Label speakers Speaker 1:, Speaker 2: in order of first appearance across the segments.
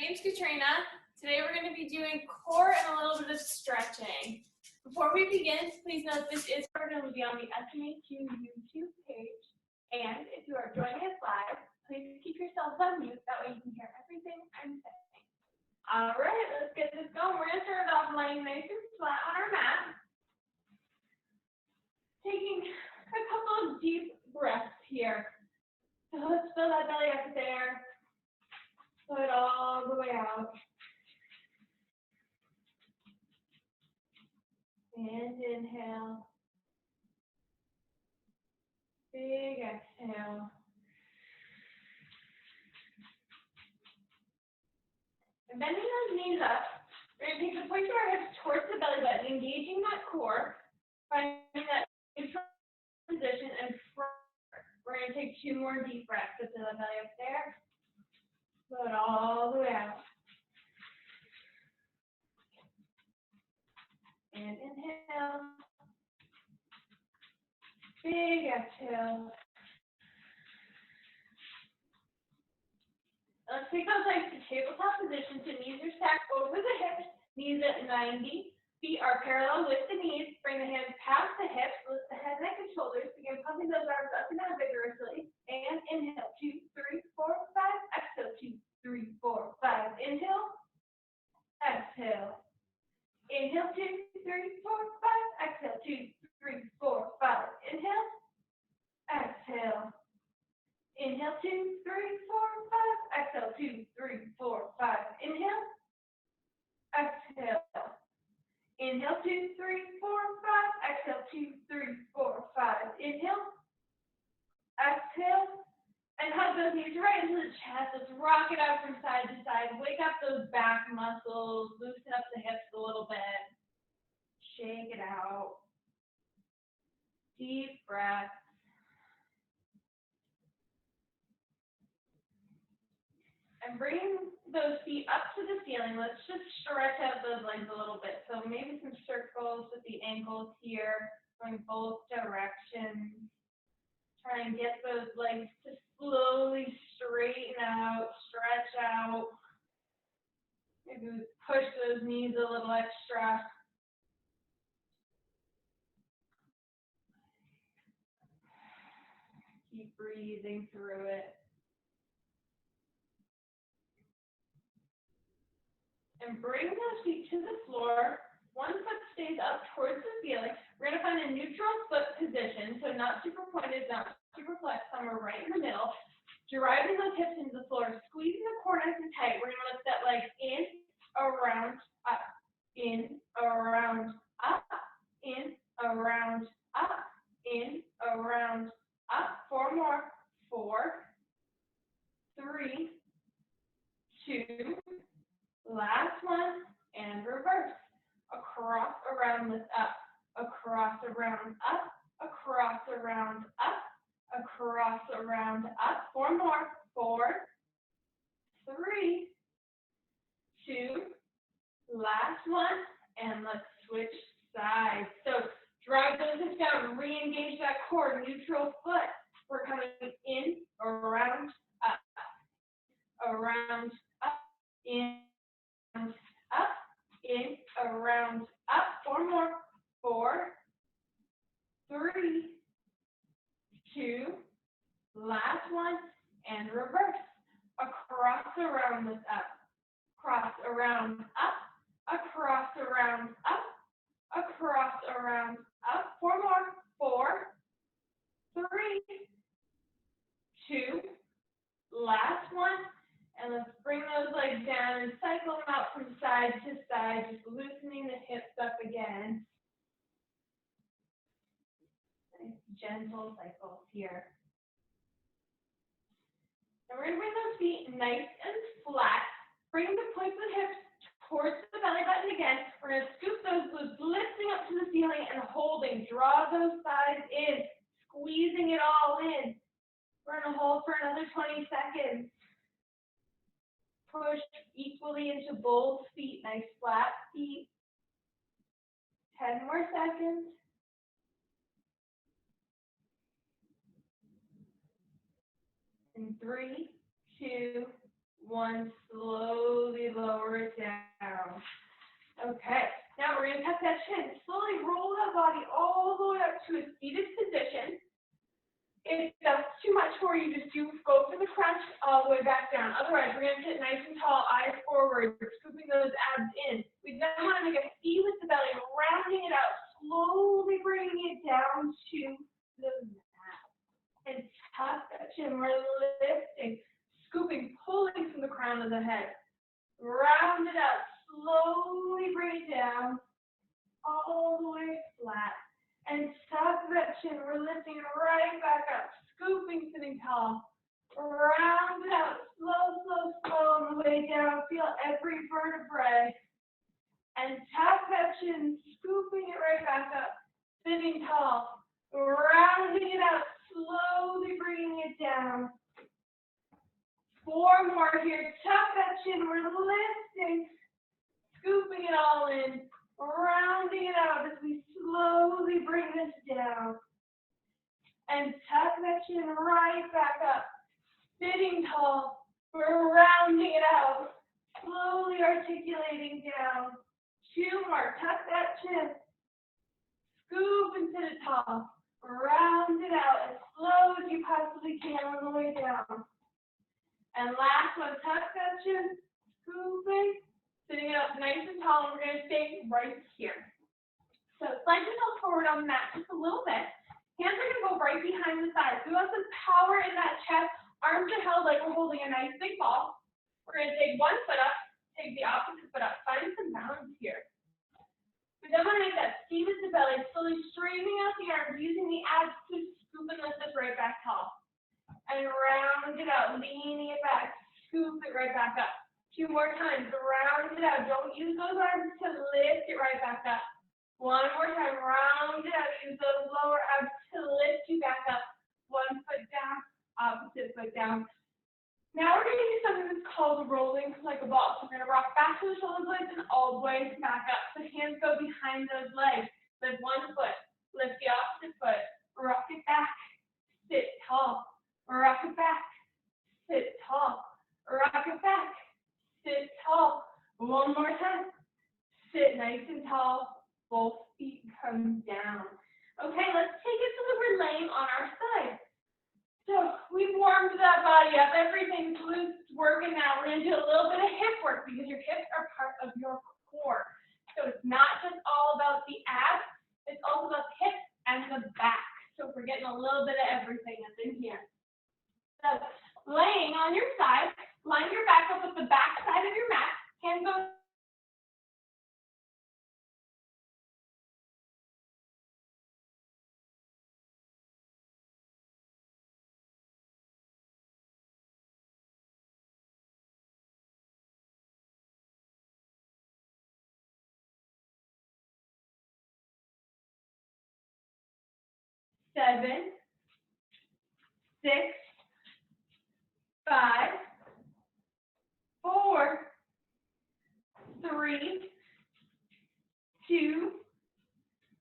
Speaker 1: name's Katrina. Today we're going to be doing core and a little bit of stretching. Before we begin, please note this is going to be on the SMAQ YouTube page. And if you are joining us live, please keep yourselves on mute. That way you can hear everything I'm saying. All right, let's get this going. We're going to start off laying nice and flat on our mat. Taking a couple of deep breaths here. So let's fill that belly up there. Pull it all the way out. And inhale. Big exhale. And bending those knees up, we're going to take the points of our hips towards the belly button, engaging that core, finding that neutral position, and we're going to take 2 more deep breaths. So fill the belly up there. Pull it all the way out. And inhale. Big exhale. Let's take those legs to tabletop position. So knees are stacked over the hips, knees at 90. Feet are parallel with the knees. Bring the hands past the hips. Lift the head, neck, and shoulders. Begin pumping those arms up and down vigorously. And inhale, 2, 3, 4, 5. Exhale, 2, 3, 4, 5. Inhale. Exhale. Inhale, 2, 3, 4, 5. Exhale, 2, 3, 4, 5. Inhale. Exhale. Inhale, 2, 3, 4, 5. Exhale, 2, 3, 4, 5. Inhale. Exhale. Inhale, 2, 3, 4, 5. Exhale, 2, 3, 4, 5. Inhale. Exhale. And hug those knees right into the chest. Let's rock it out from side to side. Wake up those back muscles. Loosen up the hips a little bit. Shake it out. Deep breath. And bring those feet up to the ceiling. Let's just stretch out those legs a little bit. So maybe some circles with the ankles here, going both directions. Try and get those legs to slowly straighten out, stretch out. Maybe push those knees a little extra. Keep breathing through it. And bring those feet to the floor. One foot stays up towards the ceiling. We're going to find a neutral foot position, so not super pointed, not super flex, somewhere right in the middle. Driving those hips into the floor, squeezing the core nice and tight. We're going to lift that leg in, around, up, in, around, up, in, around, up, in, around, up. 4 more. 4, 3, 2. Last one, and reverse. Across, around, lift up. Across, around, up. Across, around, up. Across, around, up. 4 more. 4, 3, 2. Last one, and let's switch sides. So drive those hips down, re-engage that core, neutral foot. We're coming in, around, up. Around, up, in. Up, in, around, up. 4 more. 4, 3, 2. Last one, and reverse. Across, around, lift up. Cross, around, up. Across, around, up. Across, around, up. 4 more. 4, 3, 2. Last one. And let's bring those legs down and cycle them out from side to side, just loosening the hips up again. Nice gentle cycles here. And we're going to bring those feet nice and flat. Bring the points of the hips towards the belly button again. We're going to scoop those glutes, lifting up to the ceiling and holding. Draw those thighs in, squeezing it all in. We're going to hold for another 20 seconds. Push equally into both feet, nice flat feet. 10 more seconds. In 3, 2, 1, slowly that chin. Slowly roll that body all the way up to a seated position. If that's too much for you, just go for the crunch all the way back down. Otherwise, we're going to sit nice and tall, eyes forward, scooping those abs in. We then want to make a C with the belly, rounding it out, slowly bringing it down to the mat. And tuck that chin. We're lifting, scooping, pulling from the crown of the head. Round it out, slowly bring it down, all the way flat. And tuck that chin. We're lifting it right back up, scooping, sitting tall. Round it out, slow, slow, slow on the way down. Feel every vertebrae. And tuck that chin, scooping it right back up, sitting tall. Rounding it out, slowly bringing it down. 4 more here. Tuck that chin. We're lifting, scooping it all in, rounding it out as we slowly bring this down. And tuck that chin right back up, sitting tall. We're rounding it out, slowly articulating down. 2 more. Tuck that chin. Scoop and sit it tall. Round it out as slow as you possibly can on the way down. And last one, tuck that chin, scooping, sitting it up nice and tall, and we're going to stay right here. So slide yourself forward on the mat just a little bit. Hands are going to go right behind the thighs. We want some power in that chest. Arms are held like we're holding a nice big ball. We're going to take one foot up, take the opposite foot up. Find some balance here. We then want to make that C with the belly, slowly straightening out the arms, using the abs to scoop and lift us right back tall. And round it out, leaning it back, scoop it right back up. 2 more times, round it out. Don't use those arms to lift it right back up. 1 more time, round it out. Use those lower abs to lift you back up. 1 foot down, opposite foot down. Now we're going to do something that's called rolling like a ball. So we're going to rock back to the shoulder blades and all the way back up. The hands go behind those legs. Lift 1 foot, lift the opposite foot, rock it back, sit tall. Rock it back, sit tall. Rock it back, sit tall. 1 more time. Sit nice and tall. Both feet come down. Okay, let's take it so that we're laying on our side. So we've warmed that body up. Everything's loose, working now. We're going to do a little bit of hip work because your hips are part of your core. So it's not just all about the abs. It's also about the hips and the back. So we're getting a little bit of everything that's in here. So laying on your side, line your back up with the back side of your mat. Hands go. Seven, 6, 5, 4, 3, 2,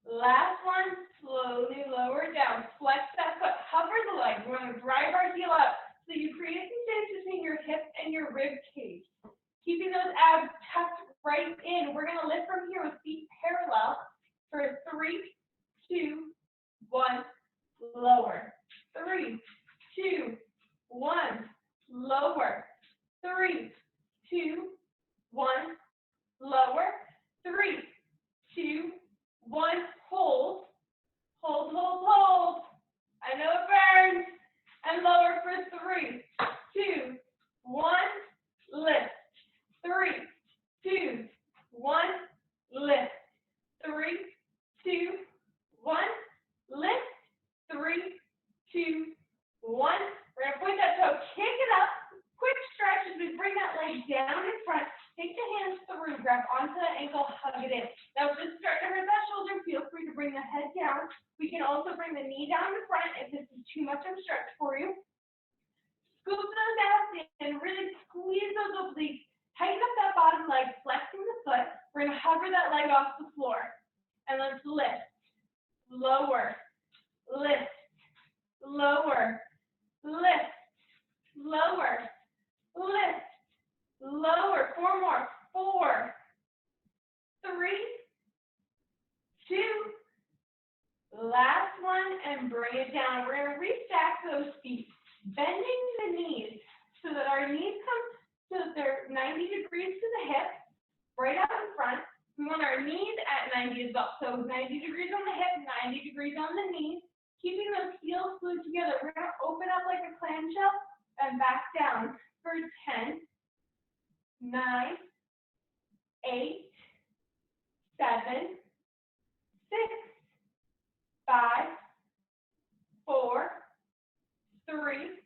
Speaker 1: last one, slowly lower it down. Flex that foot, hover the leg. We're going to drive our heel up so you create some space between your hip and your rib cage. Keeping those abs tucked right in. We're going to lift from here with feet parallel for 3, 2, 1, lower. 3, 2, 1, lower. 3, 2, 1, lower. 3, 2, 1, hold. Hold, hold, hold. I know it burns. And lower for 3, 2, 1, lift. 3, 2, 1, lift. 3, 2, 1, lift. 3, 2, 1. We're going to point that toe, kick it up. Quick stretch as we bring that leg down in front. Take the hands through, grab onto the ankle, hug it in. Now, if this is starting to hurt that shoulder, feel free to bring the head down. We can also bring the knee down in front if this is too much of a stretch for you. Scoop those abs in, really squeeze those obliques. Tighten up that bottom leg, flexing the foot. We're going to hover that leg off the floor. And let's lift, lower, lift, lower, lift, lower, lift, lower. 4 more. 4, 3, Last one, and bring it down. We're going to restack those feet, bending the knees so that our knees come so that they're 90 degrees to the hip, right out in front. We want our knees at 90 as well. So 90 degrees on the hip, 90 degrees on the knees, keeping those heels glued together. We're going to open up like a clamshell and back down for 10, 9, 8, 7, 6, 5, 4, 3,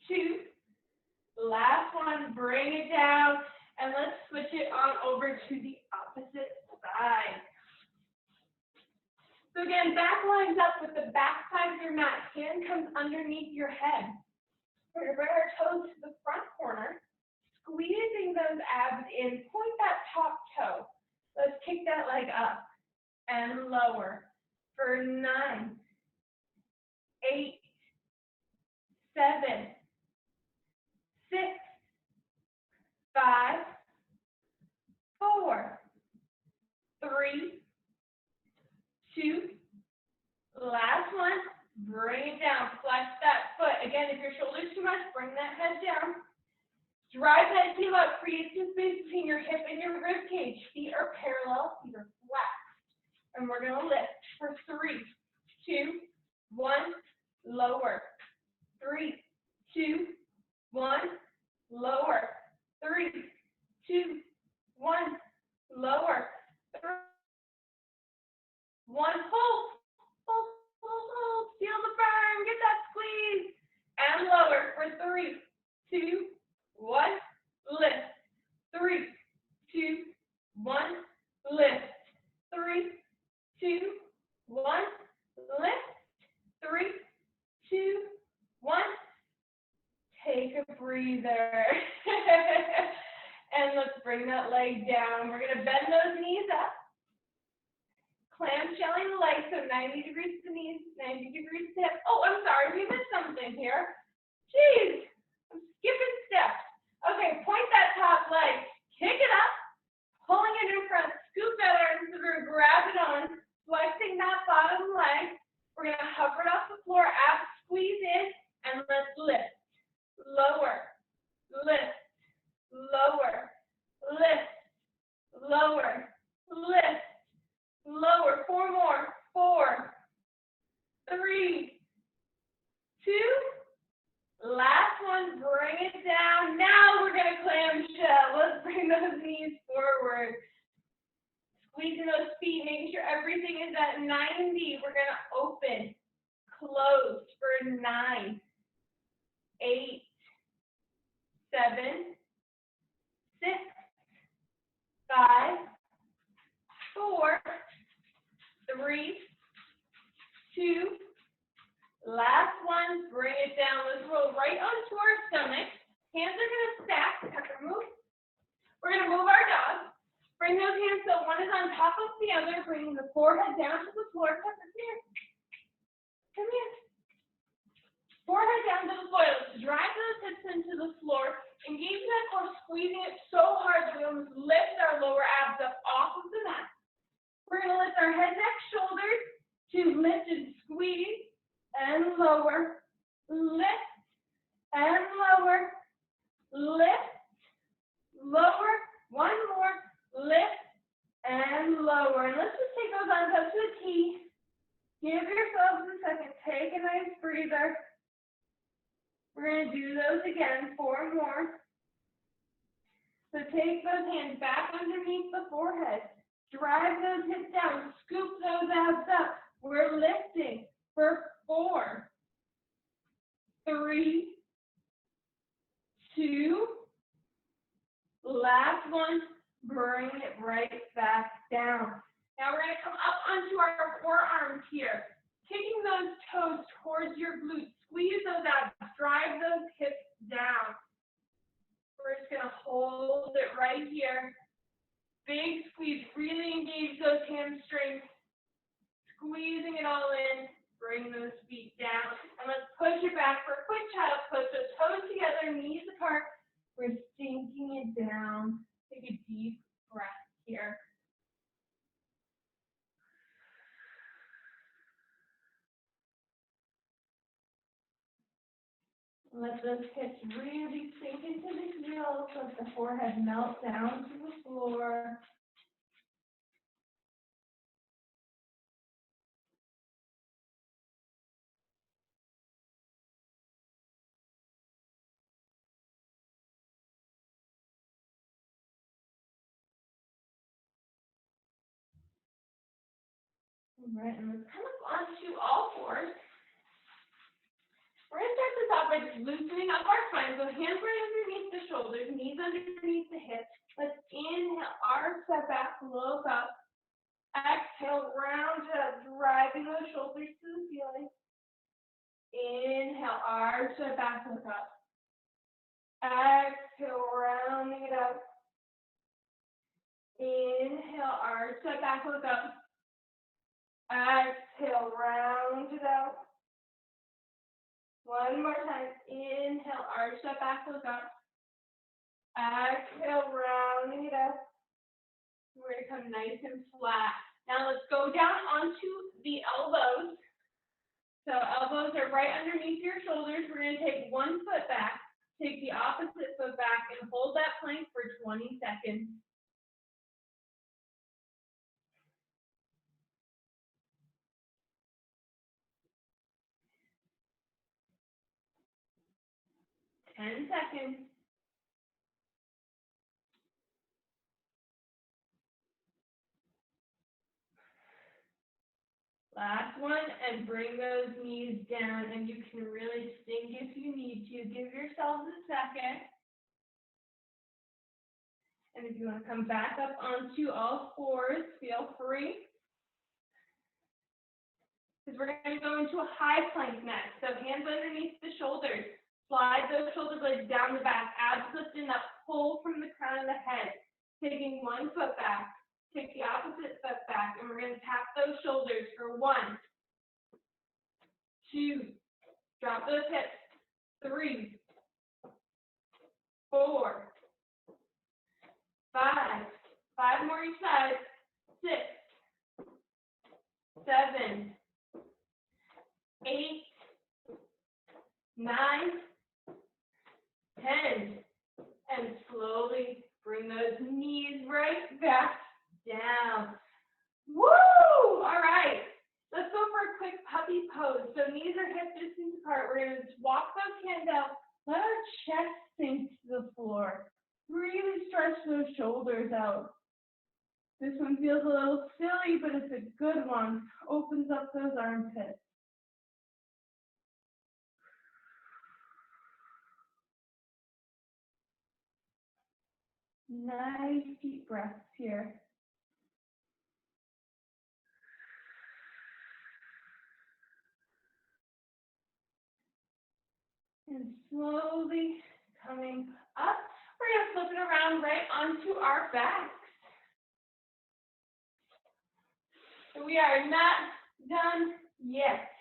Speaker 1: 2, last one, bring it down, and let's switch it on over to the opposite side. So again, back lines up with the back side of your mat, hand comes underneath your head. We're going to bring our toes to the front corner, squeezing those abs in, point that top toe. Let's kick that leg up and lower for 9, 8, 7, 6, 5, 4, 3, 2, last one, bring it down, flex that foot. Again, if your shoulder's too much, bring that head down. Drive that heel up, create some space between your hip and your rib cage. Feet are parallel, feet are flat. And we're going to lift for 3, 2, 1, lower. 3, 2, 1, lower. 3, 2, 1, lower. 3, 1, hold, hold, hold, hold. Feel the burn, get that squeeze. And lower for 3, 2, 1, lift. 3, 2, 1, lift. 3, 2, 1, lift. 3, 2, 1. Take a breather. And let's bring that leg down. We're going to bend those knees up. Clamshelling the legs, so 90 degrees to the knees, 90 degrees to the hips. Oh, I'm sorry, we missed something here. Jeez, I'm skipping steps. Okay, point that top leg, kick it up, pulling it in front, scoop that arm, so we're going to grab it on, flexing that bottom leg. We're going to hover it off the floor, abs squeeze in, and let's lift. Lower, lift, lower, lift, lower, lift, lower. 4 more. 4, 3, 2. Last one, bring it down. Now we're going to clamshell. Let's bring those knees forward. Squeezing those feet, making sure everything is at 90. We're going to open, close for 9, 8, 7, 6, 5, 4, 3, 2. Last one, bring it down. Let's roll right onto our stomach. Hands are going to stack. We're going to move our dog. Bring those hands so one is on top of the other, bringing the forehead down to the floor. Come here. Come here. Forehead down to the floor. Let's drive those hips into the floor. Engage that core, squeezing it so hard that we almost lift our lower abs up off of the mat. We're going to lift our head, neck, shoulders to lift and squeeze. And lower, lift, and lower, lift, lower, one more, lift, and lower. And let's just take those arms up to a T. Give yourselves a second, take a nice breather. We're going to do those again, 4 more. So take those hands back underneath the forehead. Drive those hips down, scoop those abs up. We're lifting for 4, 3, 2, last one, bring it right back down. Now we're going to come up onto our forearms here, kicking those toes towards your glutes, squeeze those abs, drive those hips down. We're just going to hold it right here. Big squeeze, really engage those hamstrings, squeezing it all in. Bring those feet down, and let's push it back for a quick child's pose. So toes together, knees apart. We're sinking it down. Take a deep breath here. those hips really sink into the heels, let the forehead melt down to the floor. All right, and let's come up onto all fours. We're going to start this off by just loosening up our spine. So hands right underneath the shoulders, knees underneath the hips. Let's inhale, arch that back, look up. Exhale, round it up, driving those shoulders to the ceiling. Inhale, arch that back, look up. Exhale, rounding it up. Inhale, arch that back, look up. Exhale, round it out. One more time. Inhale, arch that back, look up. Exhale, rounding it up. We're going to come nice and flat. Now let's go down onto the elbows. So elbows are right underneath your shoulders. We're going to take one foot back, take the opposite foot back, and hold that plank for 20 seconds. Ten seconds. Last one, and bring those knees down, and you can really sink if you need to. Give yourselves a second. And if you want to come back up onto all fours, feel free. Because we're going to go into a high plank next. So hands underneath the shoulders. Slide those shoulder blades down the back. Abs lifting up, pull from the crown of the head. Taking one foot back. Take the opposite foot back. And we're going to tap those shoulders for 1, 2, drop those hips. 3, 4, 5. 5 more each side. 6, 7, 8, 9, 10. And slowly bring those knees right back down. Woo! All right. Let's go for a quick puppy pose. So knees are hip distance apart. We're going to just walk those hands out. Let our chest sink to the floor. Really stretch those shoulders out. This one feels a little silly, but it's a good one. Opens up those armpits. Nice deep breaths here. And slowly coming up, we're going to flip it around right onto our backs. So we are not done yet.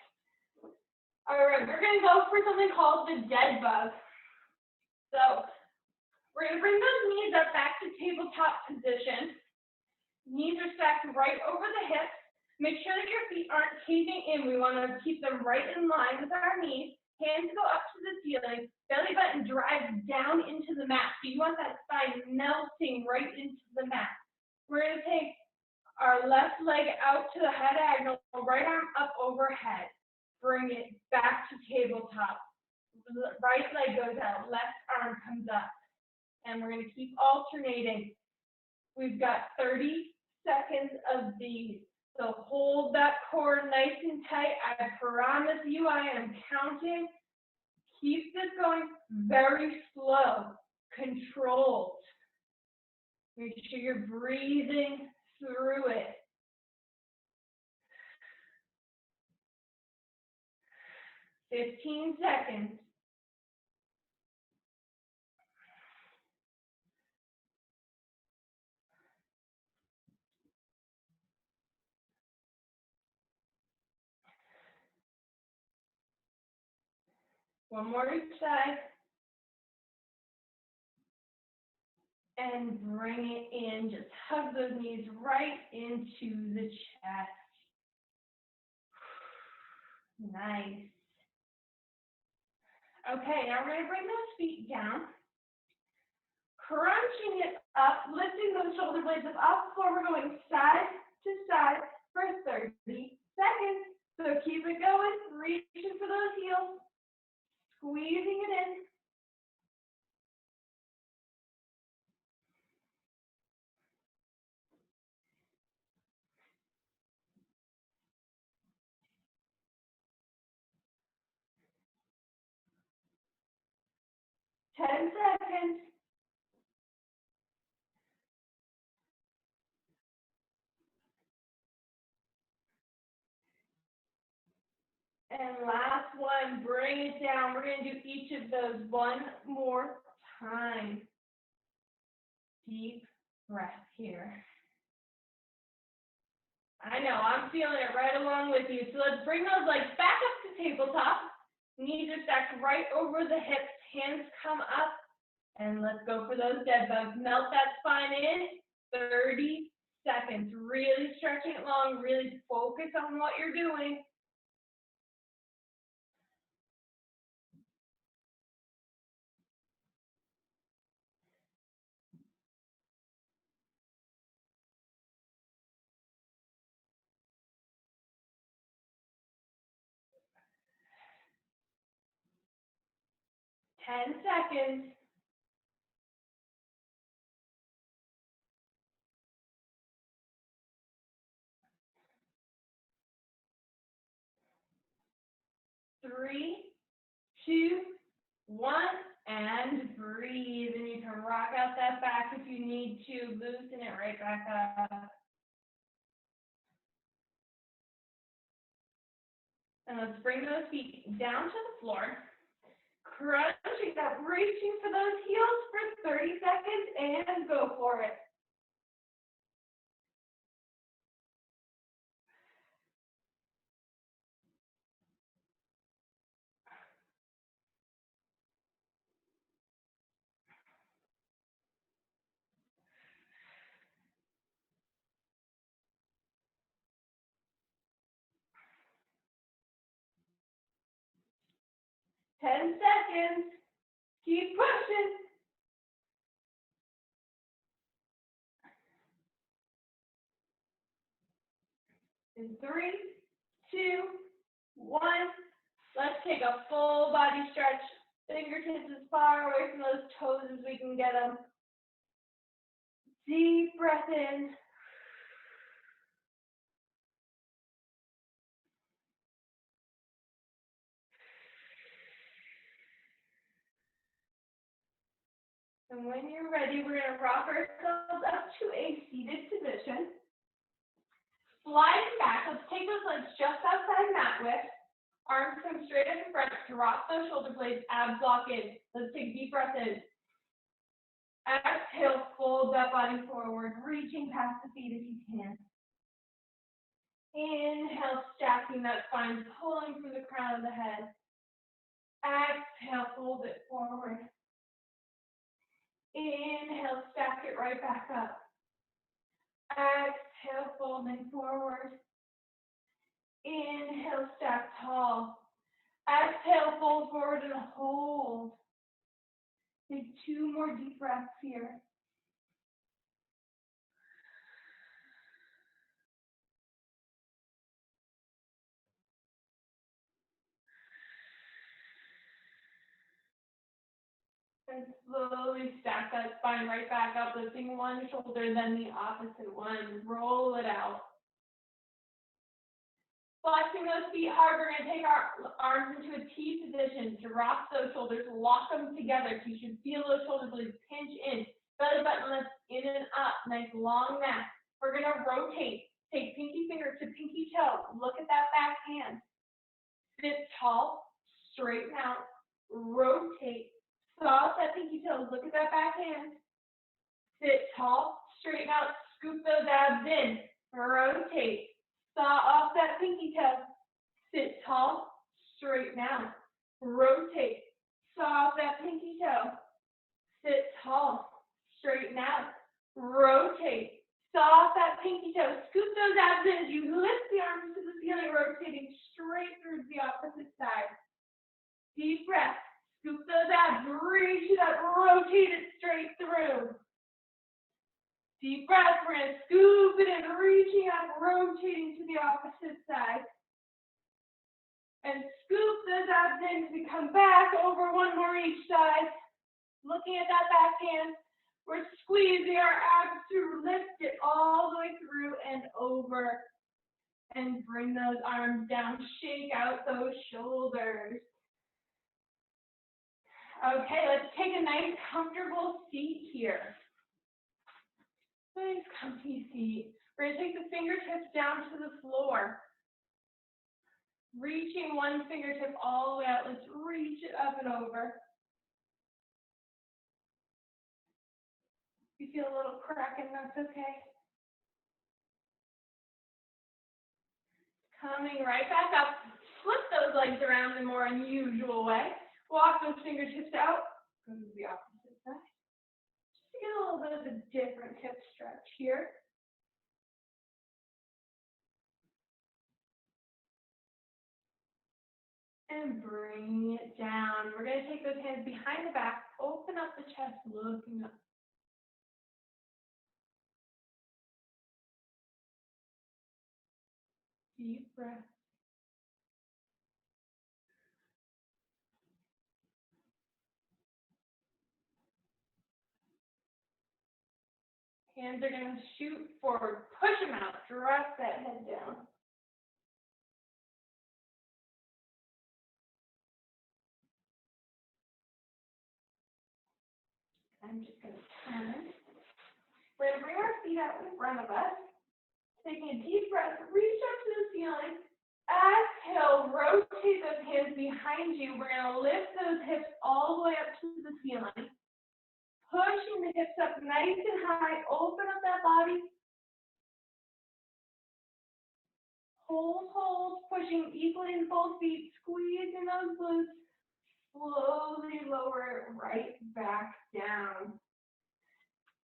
Speaker 1: All right, we're going to go for something called the dead bug. So we're going to bring those knees up back to tabletop position. Knees are stacked right over the hips. Make sure that your feet aren't caving in. We want to keep them right in line with our knees. Hands go up to the ceiling. Belly button drives down into the mat. So you want that spine melting right into the mat. We're going to take our left leg out to the head diagonal, right arm up overhead. Bring it back to tabletop. Right leg goes out, left arm comes up. And we're going to keep alternating. We've got 30 seconds of these. So hold that core nice and tight. I promise you I am counting. Keep this going very slow, controlled. Make sure you're breathing through it. $15 seconds. One more each side. And bring it in. Just hug those knees right into the chest. Nice. Okay, now we're going to bring those feet down, crunching it up, lifting those shoulder blades up off the floor. We're going side to side for 30 seconds. So keep it going, reaching for those heels, squeezing it in. Ten seconds. And last one, bring it down. We're going to do each of those one more time. Deep breath here. I know, I'm feeling it right along with you. So let's bring those legs back up to tabletop. Knees are stacked right over the hips. Hands come up. And let's go for those dead bugs. Melt that spine in. 30 seconds. Really stretching it long. Really focus on what you're doing. Ten seconds. Three, two, one, and breathe. And you can rock out that back if you need to. Loosen it right back up. And let's bring those feet down to the floor. Crunching up, reaching for those heels for 30 seconds, and go for it. Ten seconds. Keep pushing. In 3, 2, 1. Let's take a full body stretch. Fingertips as far away from those toes as we can get them. Deep breath in. And when you're ready, we're going to rock ourselves up to a seated position. Sliding back, let's take those legs just outside mat width. Arms come straight up in front. Drop those shoulder blades, abs lock in. Let's take a deep breath in. Exhale, fold that body forward, reaching past the feet if you can. Inhale, stacking that spine, pulling from the crown of the head. Exhale, fold it forward. Inhale, stack it right back up. Exhale, folding forward. Inhale, stack tall. Exhale, fold forward and hold. Take 2 more deep breaths here. And slowly stack that spine right back up, lifting one shoulder, then the opposite one. Roll it out. Flexing those feet hard, we're going to take our arms into a T position. Drop those shoulders, lock them together. So you should feel those shoulder blades pinch in. Belly button lifts in and up. Nice long neck. We're going to rotate. Take pinky finger to pinky toe. Look at that back hand. Sit tall, straighten out, rotate. Saw that pinky toe. Look at that back hand. Sit tall, straighten out, scoop those abs in. Rotate. Saw off that pinky toe. Sit tall, straighten out. Rotate. Saw off that pinky toe. Sit tall, straighten out. Rotate. Saw off that pinky toe. Scoop those abs in as you lift the arms to the ceiling, rotating straight through the opposite side. Deep breath. Scoop those abs, reach it up, rotate it straight through. Deep breath, we're going to scoop it in, reaching up, rotating to the opposite side. And scoop those abs in as we come back over one more each side. Looking at that back hand, we're squeezing our abs through, lift it all the way through and over. And bring those arms down, shake out those shoulders. Okay, let's take a nice comfortable seat here. Nice comfy seat. We're going to take the fingertips down to the floor. Reaching one fingertip all the way out. Let's reach it up and over. If you feel a little cracking, that's okay. Coming right back up. Flip those legs around in a more unusual way. Walk those fingertips out. Go to the opposite side. Just to get a little bit of a different hip stretch here. And bring it down. We're going to take those hands behind the back, open up the chest, looking up. Deep breath. Hands are going to shoot forward. Push them out. Drop that head down. I'm just going to turn. We're going to bring our feet out in front of us. Taking a deep breath, reach up to the ceiling. Exhale, rotate those hands behind you. We're going to lift those hips all the way up to the ceiling. Pushing the hips up nice and high. Open up that body. Hold, pushing equally in both feet. Squeezing those glutes. Slowly lower it right back down.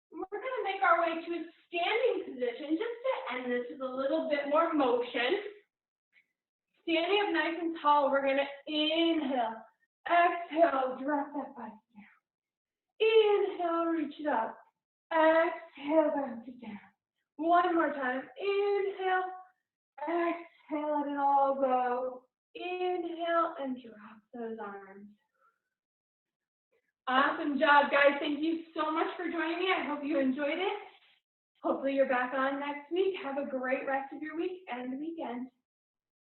Speaker 1: We're going to make our way to a standing position just to end this with a little bit more motion. Standing up nice and tall, we're going to inhale. Exhale, drop that body down. Inhale, reach it up. Exhale, bounce it down. One more time. Inhale. Exhale, let it all go. Inhale and drop those arms. Awesome job, guys. Thank you so much for joining me. I hope you enjoyed it. Hopefully you're back on next week. Have a great rest of your week and weekend.